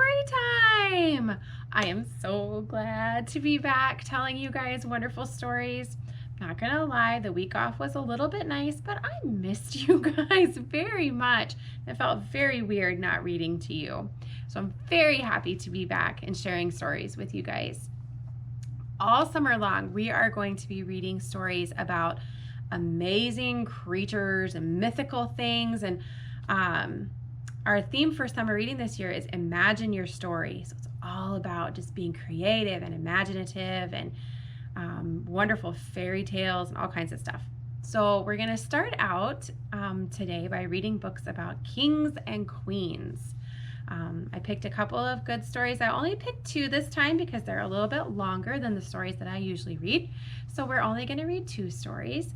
story time. I am so glad to be back telling you guys wonderful stories. Not gonna lie, the week off was a little bit nice, but I missed you guys very much. It felt very weird not reading to you. So I'm very happy to be back and sharing stories with you guys. All summer long, we are going to be reading stories about amazing creatures and mythical things. And our theme for summer reading this year is Imagine Your Story. So it's all about just being creative and imaginative and wonderful fairy tales and all kinds of stuff. So we're going to start out today by reading books about kings and queens. I picked a couple of good stories. I only picked 2 this time because they're a little bit longer than the stories that I usually read. So we're only going to read 2 stories.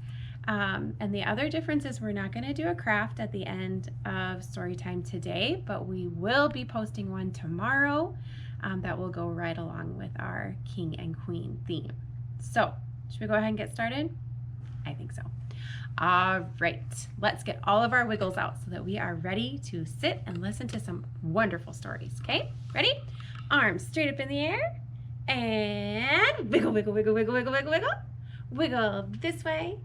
And the other difference is we're not going to do a craft at the end of story time today, but we will be posting one tomorrow that will go right along with our king and queen theme. So should we go ahead and get started? I think so. All right, let's get all of our wiggles out so that we are ready to sit and listen to some wonderful stories. Okay, ready? Arms straight up in the air and wiggle, wiggle, wiggle, wiggle, wiggle, wiggle, wiggle. Wiggle this way,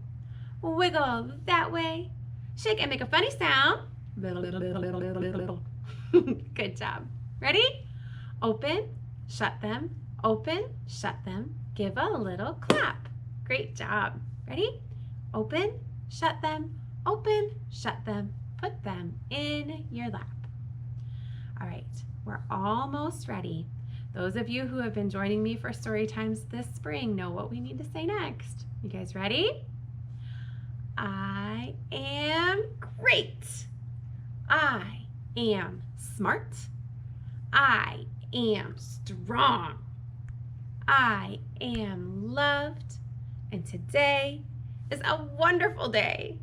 wiggle that way. Shake and make a funny sound. Good job. Ready? Open, shut them, open, shut them. Give a little clap. Great job. Ready? Open, shut them, open, shut them, put them in your lap. All right, we're almost ready. Those of you who have been joining me for story times this spring know what we need to say next. You guys ready? I am great. I am smart. I am strong. I am loved. And today is a wonderful day.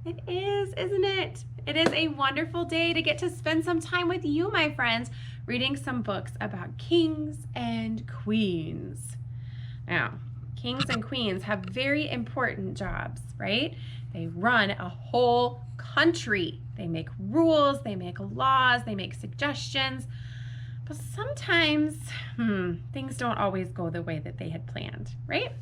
It is, isn't it? It is a wonderful day to get to spend some time with you, my friends, reading some books about kings and queens. Now, kings and queens have very important jobs, right? They run a whole country. They make rules, they make laws, they make suggestions. But sometimes things don't always go the way that they had planned, right?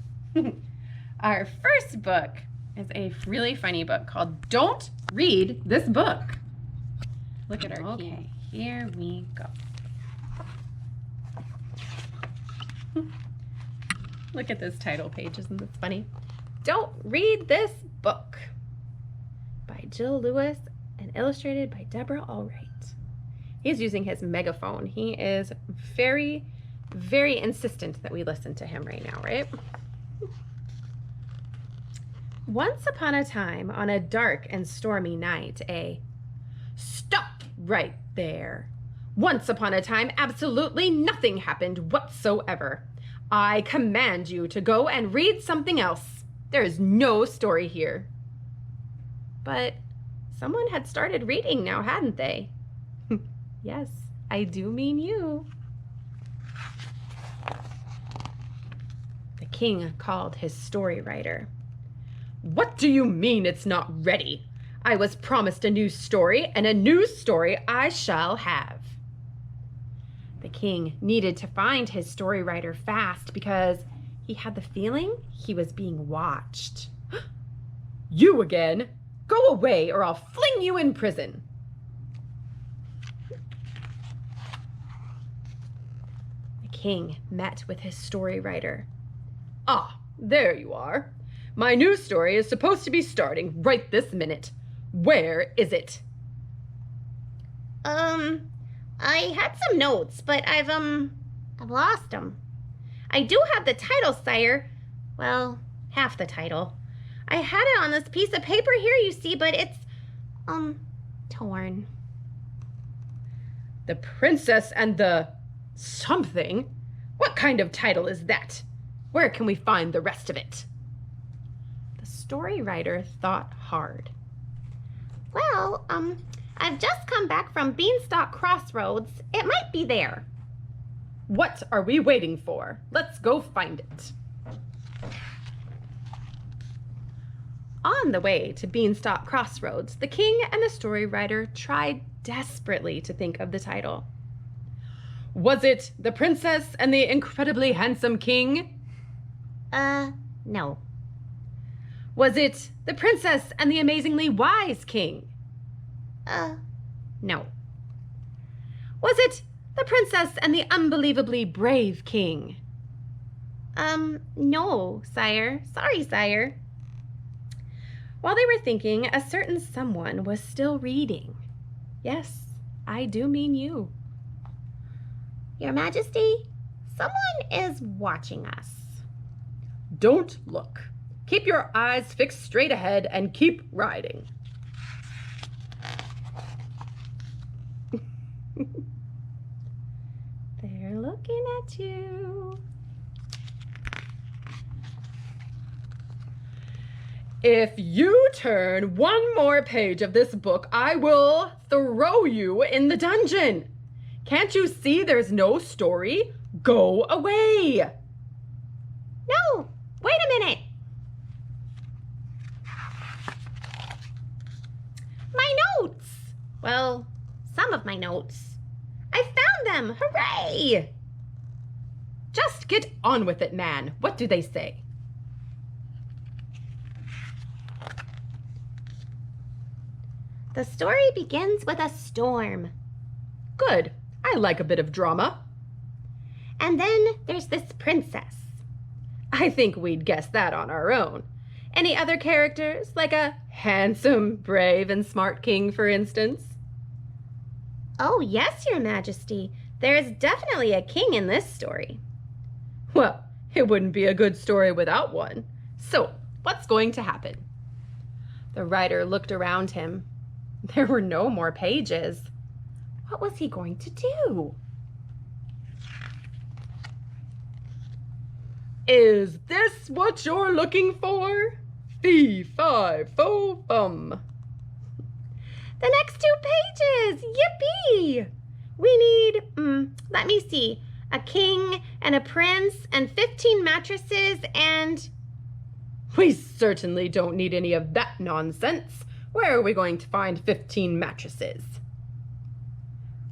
Our first book is a really funny book called Don't Read This Book. Look at our key. Here we go. Look at this title page. Isn't this funny? Don't Read This Book by Jill Lewis and illustrated by Deborah Allwright. He's using his megaphone. He is very, very insistent that we listen to him right now, right? Once upon a time, on a dark and stormy night, Stop right there. Once upon a time, absolutely nothing happened whatsoever. I command you to go and read something else. There is no story here. But someone had started reading now, hadn't they? Yes, I do mean you. The king called his story writer. What do you mean it's not ready? I was promised a new story, and a new story I shall have. The king needed to find his story writer fast because he had the feeling he was being watched. You again? Go away or I'll fling you in prison. The king met with his story writer. Ah, there you are. My new story is supposed to be starting right this minute. Where is it? I had some notes, but I've lost them. I do have the title, sire. Well, half the title. I had it on this piece of paper here, you see, but it's, torn. The Princess and the something? What kind of title is that? Where can we find the rest of it? The story writer thought hard. Well, I've just come back from Beanstalk Crossroads. It might be there. What are we waiting for? Let's go find it. On the way to Beanstalk Crossroads, the king and the story writer tried desperately to think of the title. Was it the princess and the incredibly handsome king? No. Was it the princess and the amazingly wise king? No. Was it the princess and the unbelievably brave king? No, sire. Sorry, sire. While they were thinking, a certain someone was still reading. Yes, I do mean you. Your Majesty, someone is watching us. Don't look. Keep your eyes fixed straight ahead and keep riding. They're looking at you. If you turn one more page of this book, I will throw you in the dungeon. Can't you see there's no story? Go away. No, wait a minute. My notes. Well, some of my notes. I found them. Hooray! Just get on with it, man. What do they say? The story begins with a storm. Good. I like a bit of drama. And then there's this princess. I think we'd guess that on our own. Any other characters, like a handsome, brave, and smart king, for instance? Oh, yes, Your Majesty. There is definitely a king in this story. Well, it wouldn't be a good story without one. So, what's going to happen? The writer looked around him. There were no more pages. What was he going to do? Is this what you're looking for? Fee, fi, fo, fum. The next 2 pages! Yippee! We need, let me see, a king and a prince and 15 mattresses and... We certainly don't need any of that nonsense. Where are we going to find 15 mattresses?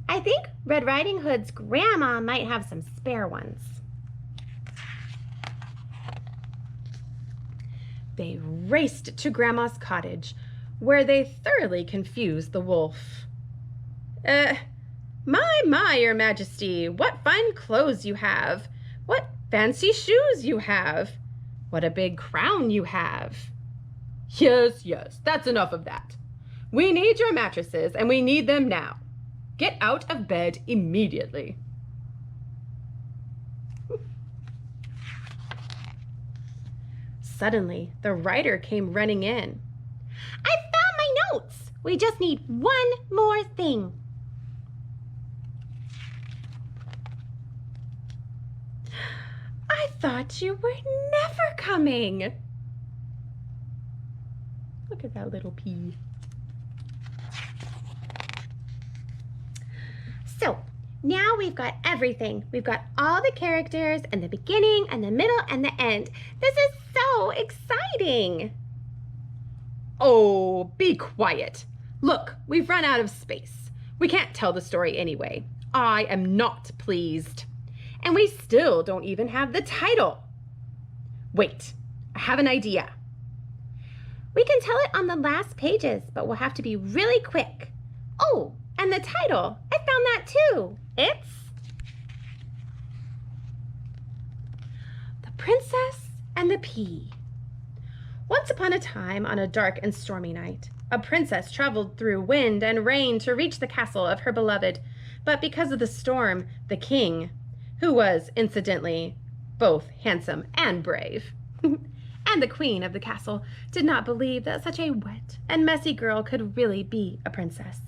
I think Red Riding Hood's grandma might have some spare ones. They raced to Grandma's cottage, where they thoroughly confused the wolf. My, Your Majesty, what fine clothes you have! What fancy shoes you have! What a big crown you have! Yes, that's enough of that. We need your mattresses, and we need them now. Get out of bed immediately. Suddenly, the writer came running in. I found my notes! We just need one more thing. I thought you were never coming. Look at that little pea. So, now we've got everything. We've got all the characters and the beginning and the middle and the end. This is so exciting. Oh, be quiet. Look, we've run out of space. We can't tell the story anyway. I am not pleased. And we still don't even have the title. Wait, I have an idea. We can tell it on the last pages, but we'll have to be really quick. Oh, and the title. I found that too. It's The Princess and the Pea. Once upon a time, on a dark and stormy night, a princess traveled through wind and rain to reach the castle of her beloved, but because of the storm, the king, who was, incidentally, both handsome and brave, and the queen of the castle, did not believe that such a wet and messy girl could really be a princess.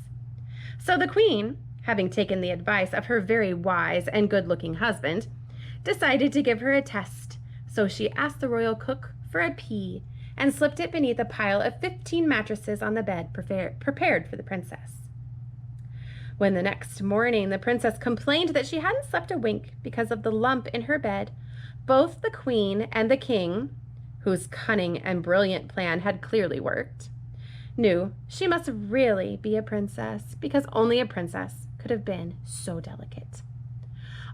So the queen, having taken the advice of her very wise and good-looking husband, decided to give her a test. So she asked the royal cook for a pea and slipped it beneath a pile of 15 mattresses on the bed prepared for the princess. When the next morning the princess complained that she hadn't slept a wink because of the lump in her bed, both the queen and the king, whose cunning and brilliant plan had clearly worked, knew she must really be a princess because only a princess could have been so delicate.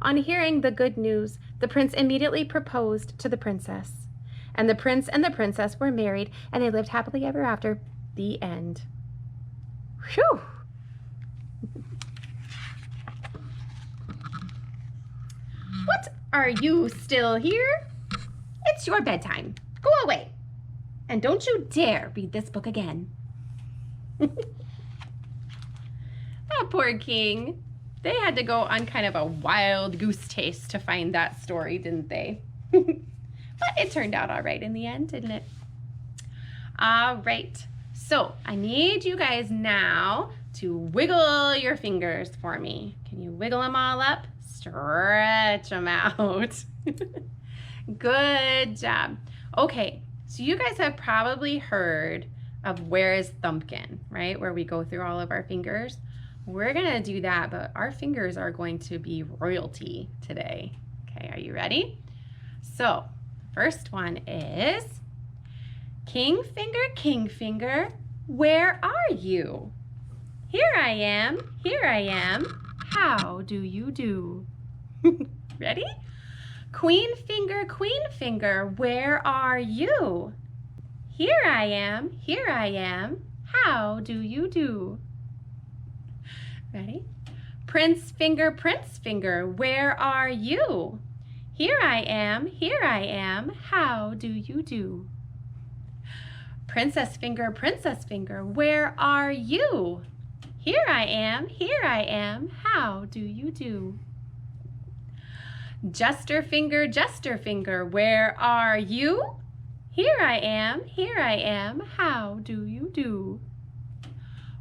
On hearing the good news, the prince immediately proposed to the princess. And the prince and the princess were married, and they lived happily ever after. The end. Whew! What are you still here? It's your bedtime. Go away. And don't you dare read this book again. That poor king. They had to go on kind of a wild goose chase to find that story, didn't they? But it turned out all right in the end, didn't it? All right. So I need you guys now to wiggle your fingers for me. Can you wiggle them all up? Stretch them out. Good job. Okay, so you guys have probably heard of Where is Thumbkin, right? Where we go through all of our fingers. We're gonna do that, but our fingers are going to be royalty today. Okay, are you ready? So, first one is King Finger, where are you? Here I am, how do you do? Ready? Queen Finger, where are you? Here I am, how do you do? Ready? Prince Finger, where are you? Here I am, how do you do? Princess Finger, where are you? Here I am, how do you do? Jester Finger, where are you? Here I am, how do you do?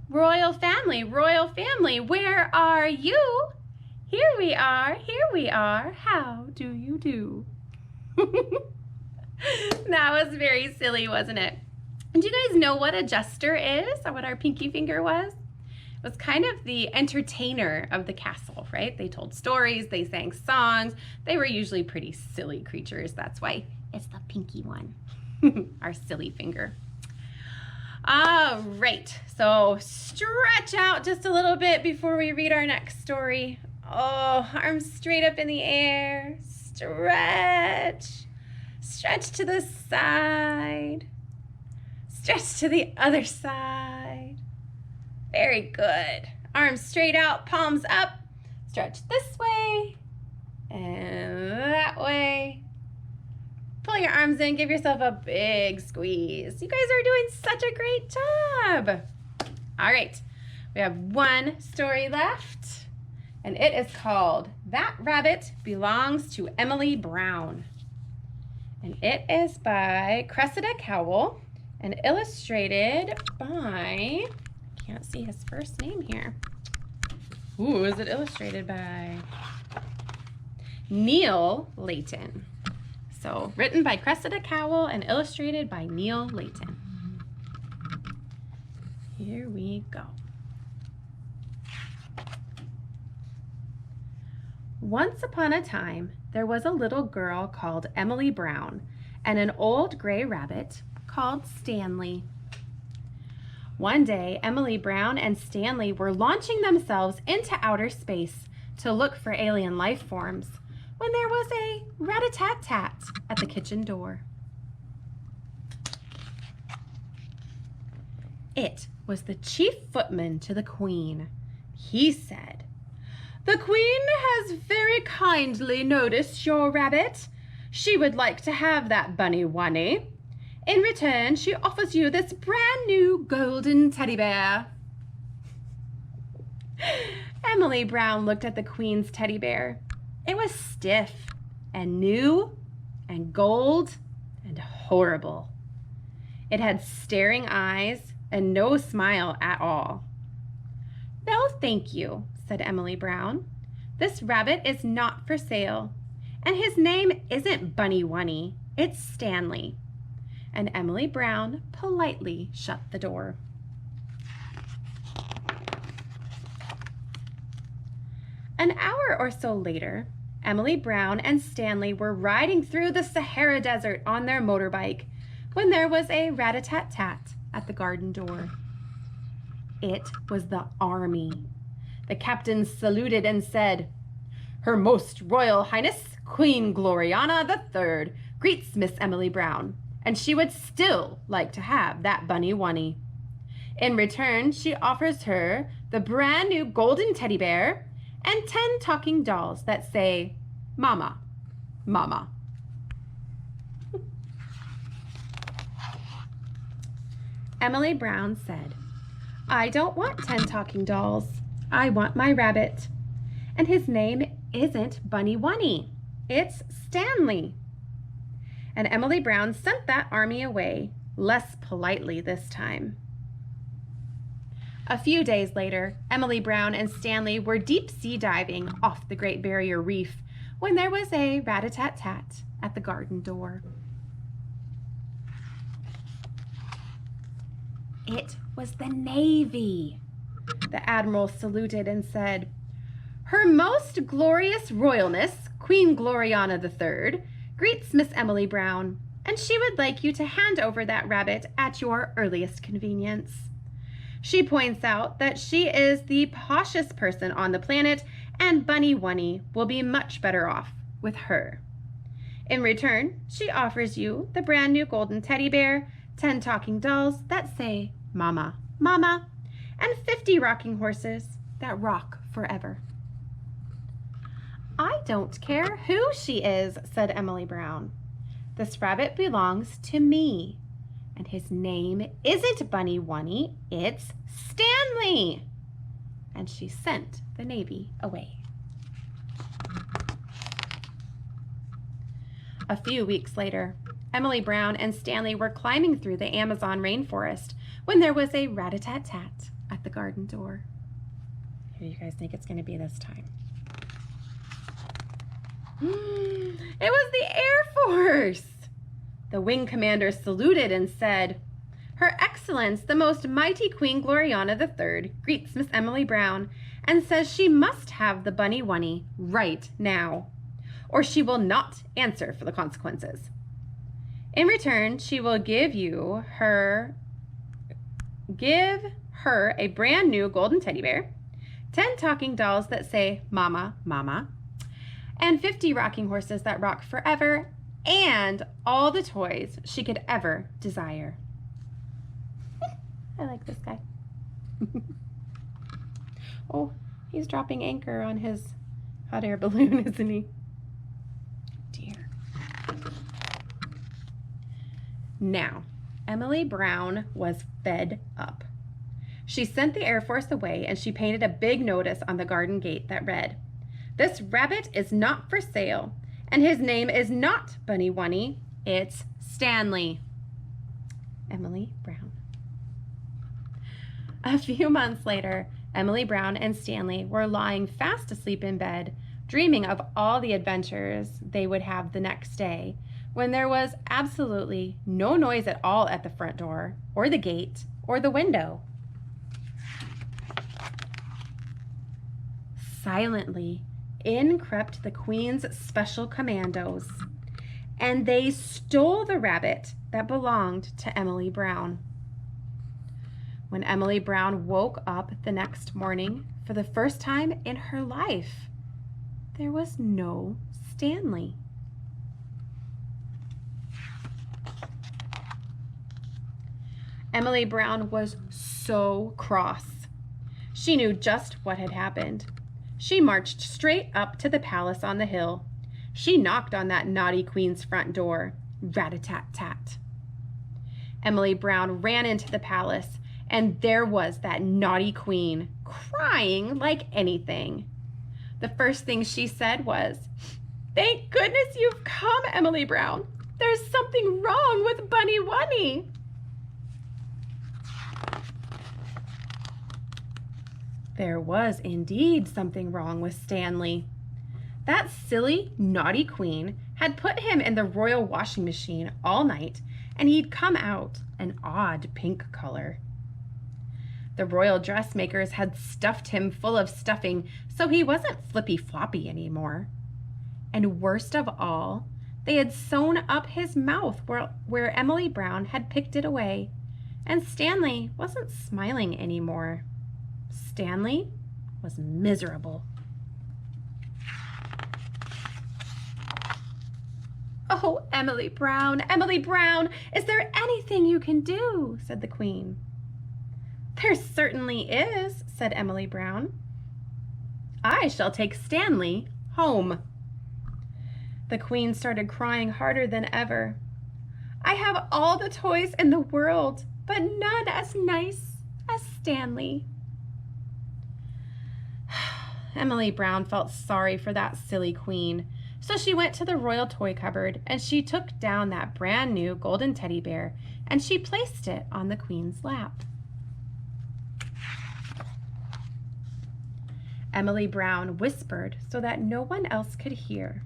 Royal family, where are you? Here we are, how do you do? That was very silly, wasn't it? And do you guys know what a jester is, or what our pinky finger was? It was kind of the entertainer of the castle, right? They told stories, they sang songs. They were usually pretty silly creatures. That's why it's the pinky one, our silly finger. All right, so stretch out just a little bit before we read our next story. Oh, arms straight up in the air. Stretch. Stretch to the side. Stretch to the other side. Very good. Arms straight out, palms up. Stretch this way and that way. Pull your arms in, give yourself a big squeeze. You guys are doing such a great job. All right, we have one story left, and it is called That Rabbit Belongs to Emily Brown. And it is by Cressida Cowell and illustrated by, can't see his first name here. Who is it illustrated by? Neil Layton. So, written by Cressida Cowell and illustrated by Neil Layton. Here we go. Once upon a time, there was a little girl called Emily Brown and an old gray rabbit called Stanley. One day, Emily Brown and Stanley were launching themselves into outer space to look for alien life forms when there was a rat-a-tat-tat at the kitchen door. It was the chief footman to the Queen. He said, "The Queen has very kindly noticed your rabbit. She would like to have that bunny-wunny. In return, she offers you this brand new golden teddy bear." Emily Brown looked at the Queen's teddy bear. It was stiff and new and gold and horrible. It had staring eyes and no smile at all. "No, thank you," said Emily Brown. "This rabbit is not for sale, and his name isn't Bunny-Wunny, it's Stanley." And Emily Brown politely shut the door. An hour or so later, Emily Brown and Stanley were riding through the Sahara Desert on their motorbike when there was a rat-a-tat-tat at the garden door. It was the army. The captain saluted and said, Her Most Royal Highness, Queen Gloriana III, greets Miss Emily Brown, and she would still like to have that bunny wunny. In return, she offers her the brand new golden teddy bear and 10 talking dolls that say, Mama, Mama. Emily Brown said, I don't want 10 talking dolls. I want my rabbit. And his name isn't Bunny Wunny. It's Stanley. And Emily Brown sent that army away, less politely this time. A few days later, Emily Brown and Stanley were deep sea diving off the Great Barrier Reef when there was a rat-a-tat-tat at the garden door. It was the Navy. The Admiral saluted and said, Her Most Glorious Royalness, Queen Gloriana III, greets Miss Emily Brown, and she would like you to hand over that rabbit at your earliest convenience. She points out that she is the poshest person on the planet, and Bunny Wunny will be much better off with her. In return, she offers you the brand new golden teddy bear, 10 talking dolls that say, Mama, Mama, and 50 rocking horses that rock forever. I don't care who she is, said Emily Brown. This rabbit belongs to me. And his name isn't Bunny Wunny, it's Stanley. And she sent the Navy away. A few weeks later, Emily Brown and Stanley were climbing through the Amazon rainforest when there was a rat-a-tat-tat at the garden door. Who do you guys think it's going to be this time? It was the Air Force! The wing commander saluted and said, Her Excellence, the Most Mighty Queen Gloriana III, greets Miss Emily Brown and says she must have the Bunny Wunny right now, or she will not answer for the consequences. In return, she will give her a brand new golden teddy bear, 10 talking dolls that say, Mama, Mama, and 50 rocking horses that rock forever, and all the toys she could ever desire. I like this guy. Oh, he's dropping anchor on his hot air balloon, isn't he? Dear. Now, Emily Brown was fed up. She sent the Air Force away and she painted a big notice on the garden gate that read, This rabbit is not for sale. And his name is not Bunny Wunny, it's Stanley. Emily Brown. A few months later, Emily Brown and Stanley were lying fast asleep in bed, dreaming of all the adventures they would have the next day, when there was absolutely no noise at all at the front door, or the gate, or the window. Silently, in crept the Queen's special commandos, and they stole the rabbit that belonged to Emily Brown. When Emily Brown woke up the next morning, for the first time in her life, there was no Stanley. Emily Brown was so cross. She knew just what had happened. She marched straight up to the palace on the hill. She knocked on that naughty queen's front door. Rat-a-tat-tat. Emily Brown ran into the palace, and there was that naughty queen, crying like anything. The first thing she said was, Thank goodness you've come, Emily Brown. There's something wrong with Bunny Wunny. There was indeed something wrong with Stanley. That silly, naughty queen had put him in the royal washing machine all night, and he'd come out an odd pink color. The royal dressmakers had stuffed him full of stuffing, so he wasn't flippy-floppy anymore. And worst of all, they had sewn up his mouth where Emily Brown had picked it away, and Stanley wasn't smiling anymore. Stanley was miserable. "Oh, Emily Brown, Emily Brown, is there anything you can do?" said the Queen. "There certainly is," said Emily Brown. "I shall take Stanley home." The Queen started crying harder than ever. "I have all the toys in the world, but none as nice as Stanley." Emily Brown felt sorry for that silly Queen, so she went to the royal toy cupboard and she took down that brand new golden teddy bear and she placed it on the Queen's lap. Emily Brown whispered so that no one else could hear.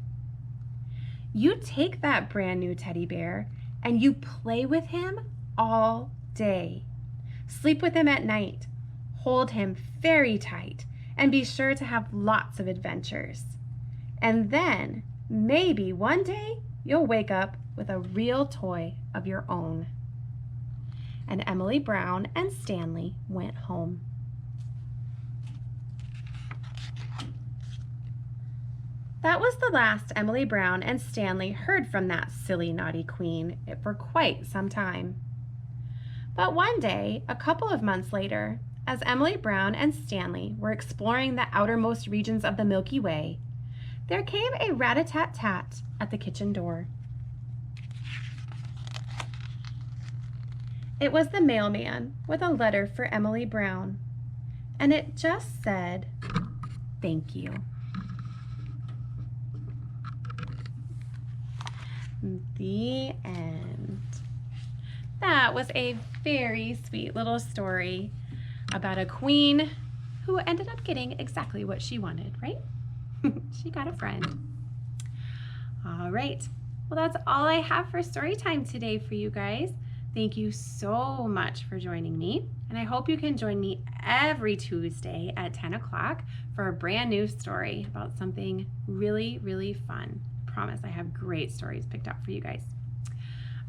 "You take that brand new teddy bear and you play with him all day. Sleep with him at night, hold him very tight, and be sure to have lots of adventures. And then, maybe one day, you'll wake up with a real toy of your own." And Emily Brown and Stanley went home. That was the last Emily Brown and Stanley heard from that silly, naughty Queen for quite some time. But one day, a couple of months later, as Emily Brown and Stanley were exploring the outermost regions of the Milky Way, there came a rat-a-tat-tat at the kitchen door. It was the mailman with a letter for Emily Brown, and it just said, "Thank you." The end. That was a very sweet little story about a queen who ended up getting exactly what she wanted, right? She got a friend. All right. Well, that's all I have for story time today for you guys. Thank you so much for joining me. And I hope you can join me every Tuesday at 10 o'clock for a brand new story about something really, really fun. I promise I have great stories picked up for you guys.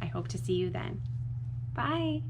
I hope to see you then. Bye.